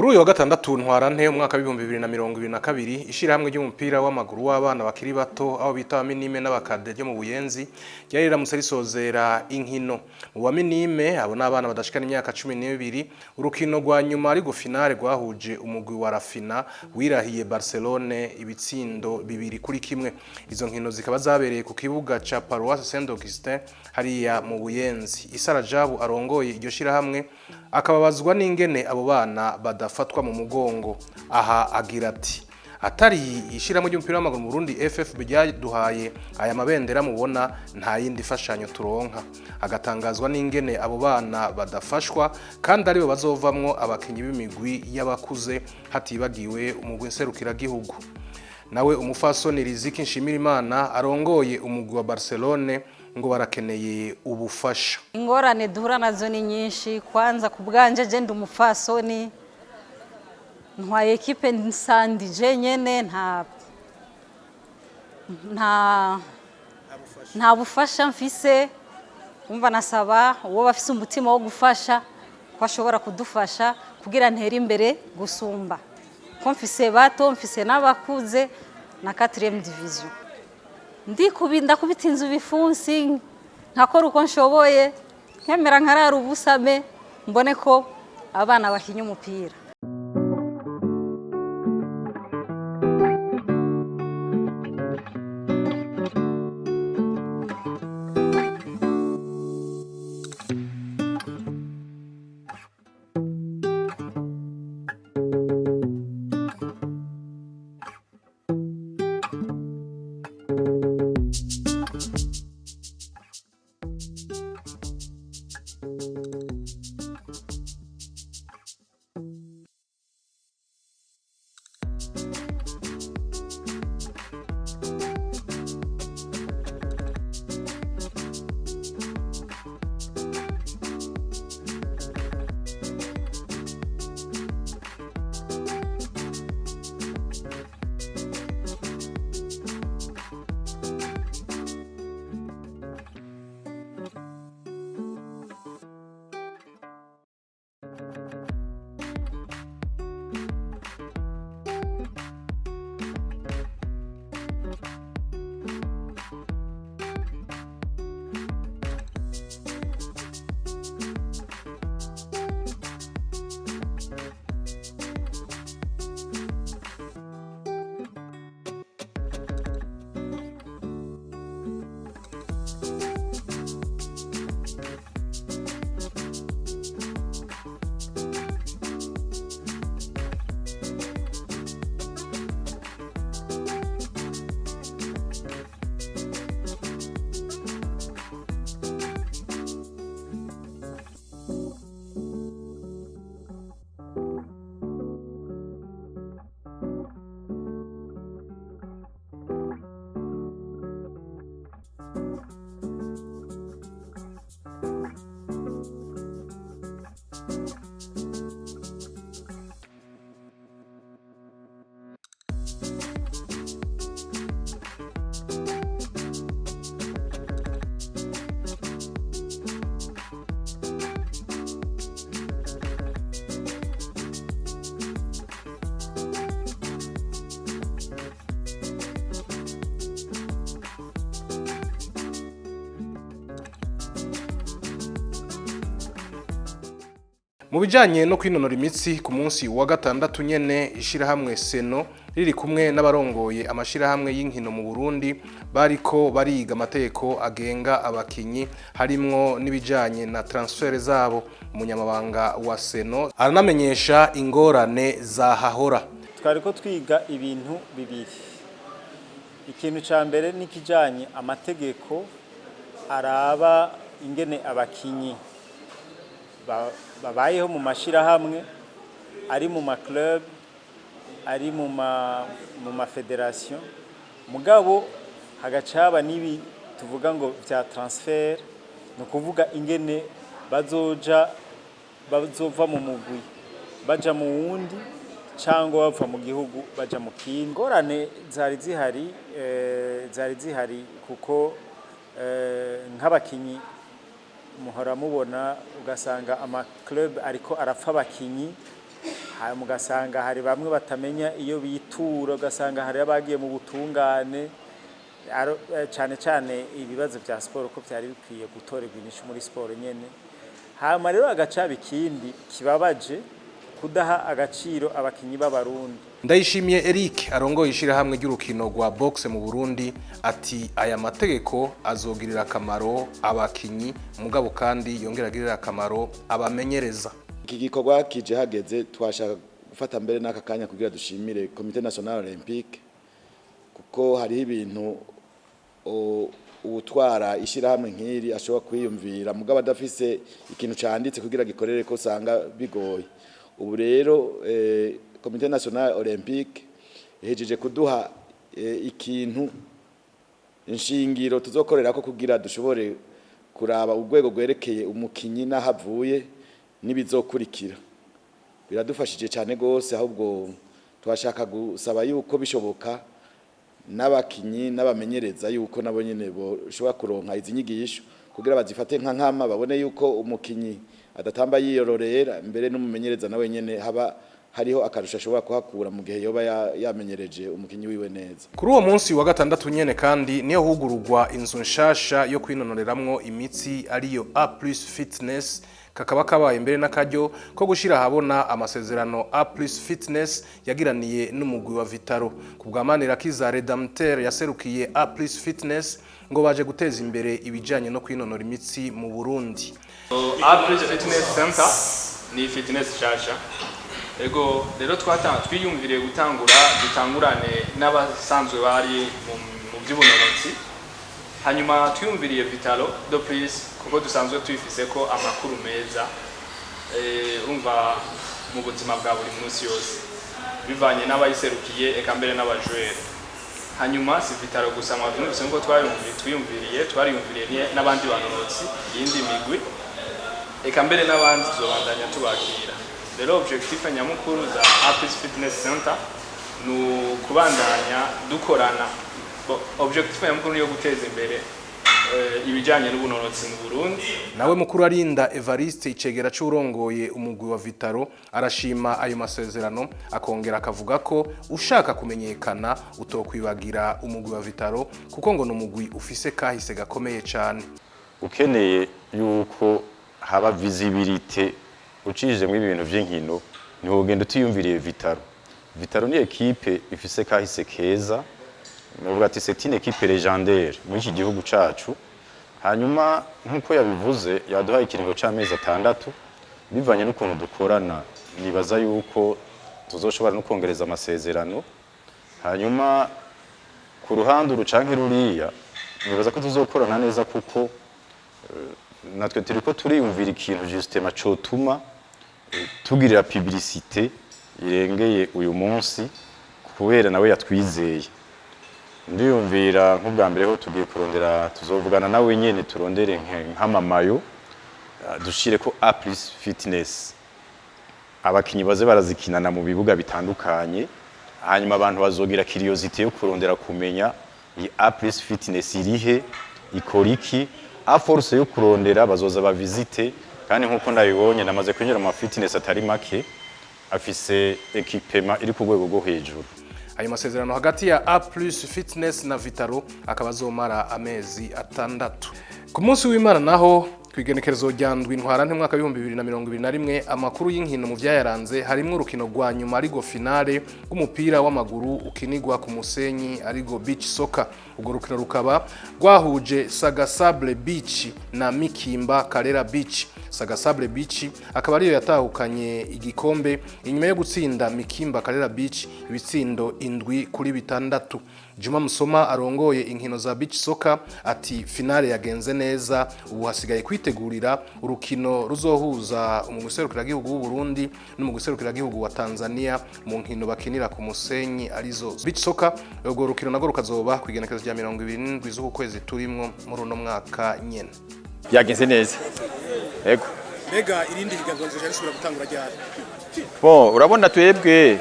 Kuri uyu wa gatandatu ntwarante umwaka wa 2022 ishirahamwe ry'umupira w'amaguru w'abana bakiri bato aho bita minime n'abakade ryo mu Buyenzi ryari riramutse risozera inkino mu baminime abo n'abana badashikana imyaka 12 urukino rwa nyuma ari finale rwahuje umugwi wa Rafina wirahiye Barcelone ibitsindo 2-1. Izo nkino zikaba zabereye ku kibuga ca Paroisse Saint-Augustin hariya mu Buyenzi. Isara Jabu arongoye iryo shirahamwe akababazwa n'ingene abo bana badafatwa mu mugongo. Aha agira ati atari ishirahamwe ry'umupira w'amaguru mu Burundi FFB ryaduhaye aya mabendera mubona nta yindi fashanyo turonka. Agatangazwa n'ingene abo bana badafashwa kandi aribo bazovamwo abakinyi b'imigwi y'abakuze hatibagiwe umugwi nserukira gihugu. Nawe umufasoni Riziki Nshimirimana arongoye umugwi wa Barcelone ngo barakeneye ubufasha. Ingorane duhura nazo ni nyinshi. Kwanza kubwanje je ndi umufasoni ntwaye equipe nsandi je nyene nta bufasha mfise. Umva nasaba uwo bafise umutima wo gufasha ko ashobora kudufasha kugira ntere imbere gusumba. Ko mfise bato mfise n'abakuze na 4e division. Ndakubita inzu bifunsi nkakora uko nshoboye nkemera nkarara ubusame mbone ko abana bakinya umupira. Mu bijanye no kwinonora imitsi ku munsi wa gatandatu nyene ishirahamwe CENO riri kumwe n'abarongoye amashirahamwe y'inkino mu Burundi bariko bariga amategeko agenga abakinyi harimwo n'ibijanye na transfer zabo. Umunyamabanga wa CENO aranamenyesha ingorane zahahora. Twariko twiga ibintu bibiri. Ikintu ca mbere nikijanye amategeko araba ingene abakinyi babayeho mu mashirahamwe ari mu club ari mu federation mugabo hagacaba nibi tuvuga ngo vya transfer no kuvuga ingene bazova mu mugwi baja mu wundi cyangwa bava mu gihugu baja mu kindi. Ngorane zari zihari kuko nk'abakinyi muhora mubona ugasanga ama club ariko arapfa abakinyi hanyuma ugasanga hari bamwe batamenya iyo bitura, ugasanga hari abagiye mu butungane, cyane cyane ibibazo bya siporo ko byari bikwiye gutorerwa inyishu muri siporo nyene. Hanyuma rero agacaba ikindi kibabaje kudaha agaciro abakinyi b'abarundi. Ndayishimiye Eric arongoye ishirahamwe ry'urukino rwa boxe mu Burundi ati aya mategeko azogirira akamaro abakinyi mugabo kandi yongera agirira akamaro abamenyereza. Iki gikorwa kije hageze twashaka gufata mbere n'aka kanya kugira dushimire Comité National Olympique kuko hari ibintu utwara ishirahamwe nk'iri ashobora kwiyumvira mugabo adafise ikintu cyanditse kugira gikorere ko sanga bigoye. Ubu rero Comité National Olympique hejeje kuduha ikintu inshingiro tuzokorera ko kugira dushobore kuraba urwego gwerekeye umukinyi nahavuye nibizokurikira. Biradufashije cyane gose ahubwo twashaka gusaba yuko bishoboka n'abakinyi n'abamenyereza yuko nabo nyene boshobora kuronka izi nyigisho kugira bazifate nka nkama babone yuko umukinyi adatamba yiyororera mbere n'umumenyereza nawe nyene haba hariho akarusha ashobora kuhakura mu gihe yoba yamenyereje umukinyi wiwe neza. Kuri uwo munsi wa gatandatu nyene kandi niyo hugururwa inzu nshasha yo kwinonoreramwo imitsi ariyo A+ Fitness, kakaba kabaye mbere n'akaryo ko gushira habona amasezerano A+ Fitness yagiraniye n'umugwi wa Vitaro. Kubwamanira kiza Redempteur yaserukiye A+ Fitness ngo baje guteza imbere ibijanye no kwinonora imitsi mu Burundi. A+ Fitness Center ni fitness nshasha. Ego rero twiyumviriye dutangurane n'abasanzwe bari mu by'ubunonotsi. Hanyuma twiyumviriye Vitalo do please kuko dusanzwe twifise ko amakuru meza umva mu buzima bwa buri munsi yose bivanye n'abayiserukiye eka mbere n'abajwere. Hanyuma si Vitalo gusa mwavunitse ngo twariyumviriye n'abandi banonotsi yindi migwi eka mbere n'abandi tuzobandanya tubakira. Rero objectif nyamukuru za A+ Fitness Center no kubandanya dukorana. Objectif nyamukuru yo guteza imbere ibijanye n'ubunonotsi mu Burundi. Nawe mukuru arinda Evariste icegera c'urongoye umugwi wa Vitaro arashima ayo masezerano akongera akavuga ko ushaka kumenyekana utokwibagira umugwi wa Vitaro kuko ngo n'umugwi ufise kahise gakomeye cyane. Ukeneye yuko haba visibility ucije mu ibintu by'inkino niho ugenda utiyumviriye Vitaro. Vitaro ni equipe ifise kahise keza. Nuvuga ati c'est une équipe légendaire muri iki gihugu cacu. Hanyuma nkuko yabivuze yaduhaye ikiringo c'amezi 6 bivanye n'ukuntu dukorana. Nibaza yuko tuzoshobora no kongereza amasezerano. Hanyuma ku ruhande rucanke ruriya nibaza ko tuzokorana neza kuko natwe turiko turiyumvira ikintu justement cotuma tugirira publicité irengeye uyu munsi kubera nawe yatwizeye. Ndiyumvira nk'ubwa mbere ho tugiye kurondera tuzovugana nawe nyene turondere nk'amamayo dushire ko A+ Fitness abakinyi baze barazikinana mu bibuga bitandukanye. Hanyuma abantu bazogira curiosité yo kurondera kumenya iyi A+ Fitness irihe ikora iki. A force yo kurondera bazoza ba visite kandi nkuko ndabibonye namaze kwinjira mu fitness atari make afise equipement iri ku rwego rwo hejuru. Ayo masezerano hagati ya A+ Fitness na Vitaro akabazomara amezi 6. Ku munsi w'Imana naho kwigenekerezo rya ndwi ntwarante mwaka 2021 amakuru y'inkino mu vyayaranze harimo urukino rwa nyuma arigo finale rw'umupira w'amaguru ukinigwa ku musenyi arigo Beach Soocer. Ubwo rukino rukaba rwahuje Sagasable Beach na Mikimba Karera Beach. Sagasable Beach akaba ariyo yatahukanye igikombe inyuma yo gutsinda Mikimba Karera Beach ibitsindo 7-6. Juma Musoma arongoye inkino za Beach Soocer ati finale yagenze neza ubu hasigaye kwitegurira urukino ruzohuza umuguserukiragihugu w'u Burundi n'umuguserukiragihugu wa Tanzania mu nkino bakinira ku musenyi arizo Beach Soocer. Ubwo rukino nago rukazoba kwigenekerezo rya 27 z'uku kwezi turimwo muri uno mwaka nyene. Yagenze neza. Ego. Mbega irindi higanwa risubira gutangura ryari? Bon, urabona twebwe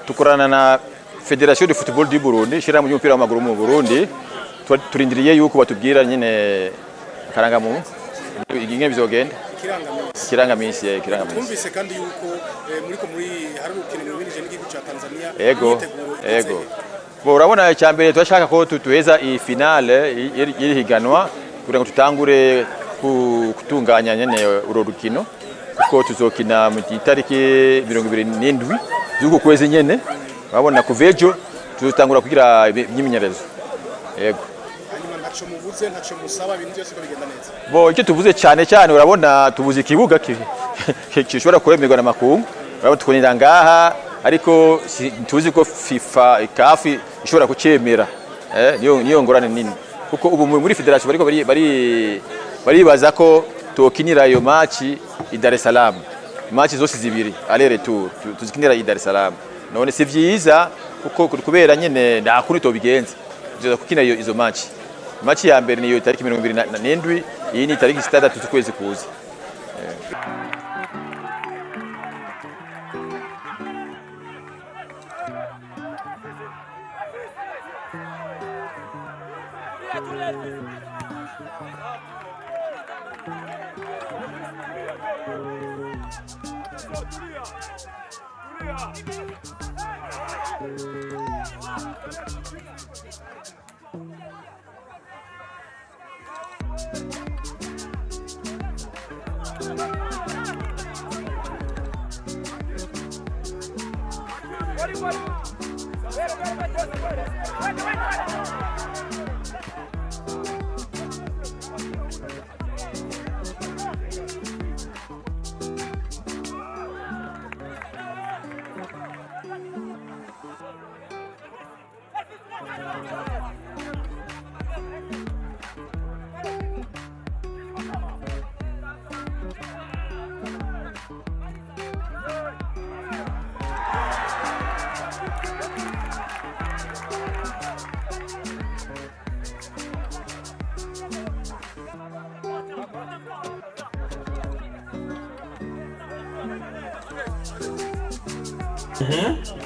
tukorana na Federation de Football du Burundi, shirahamwe ry'umupira w'amaguru mu Burundi, turindiriye yuko batubwira nyine karanga mu ingene bizogenda kirangamisi twumvise kandi yuko muri hari urukino rwinjije n'igihugu cya Tanzania ego urabona icyambere turashaka ko tutuheza iyi finale iri higanwa kugira ngo tutangure kutunganya nyene uro rukino kuko tuzokina mu itariki 27 z'uko kwezi nyene urabona kuvejo tuzotangura kugira imyimenyerezo yego ntaco muvuze ntaco musaba ibintu byose ko bigenda neza icyo tuvuze cyane urabona tubuze ikibuga kishobora kuremerwa n'amakungu urabona tukonera ngaha ariko tuzi ko FIFA ikafi ishobora kucemera niyo ngorane nini kuko ubu muri federation bariko baribaza ko tokinira iyo match i Dar es Salaam match zose zibiri aller retour tuzikinira i Dar es Salaam none si vyiza kuko kubera nyene nda kuri to bigenze tuza kukina izo match ya mbere niyo tariki 27 iyi ni tariki 6 tukwezi kuza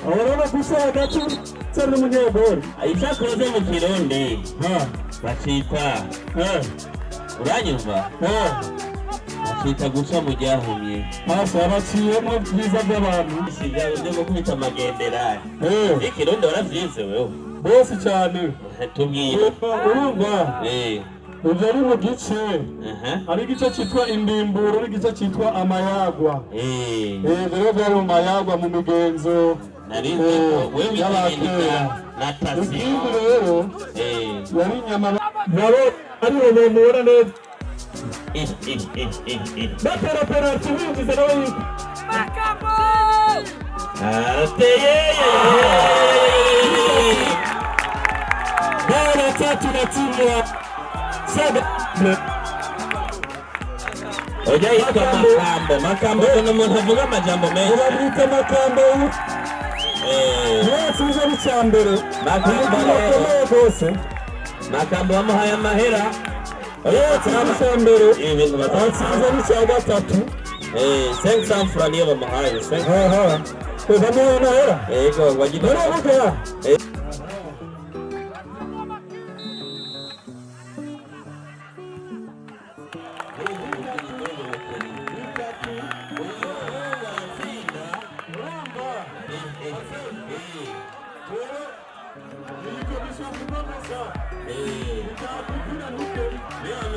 Urabona gusa hagati n'umunyegori icyakoze mu kirundi bacita uranyumva bacita guca mu ryahumye hasi abaciyemo byiza by'abantu byo gukubita amagendera ikirundi waravyize wewe bose cyane tubwire urumva ivyo ari mu gice hari igice cyitwa indimburo n'igice cyitwa amayagwa rero byari mu mayagwa mu migenzo y'abakera ikindi rero yari inyama nabo ariho mumubona neza baterapera kibinjiza nawe yitwa Makambo arateye bana tatu na timu ya Oja yitwa Makambo kuna umuntu avuga amajambo menshi urabita Makambo yasize n'icyambere Makambo bamuhaye amahera yasize n'icyambere ibintu basize n'icya gatatu 500 francs niyo bamuhaye bamuhaye amahera yego wagira Hey.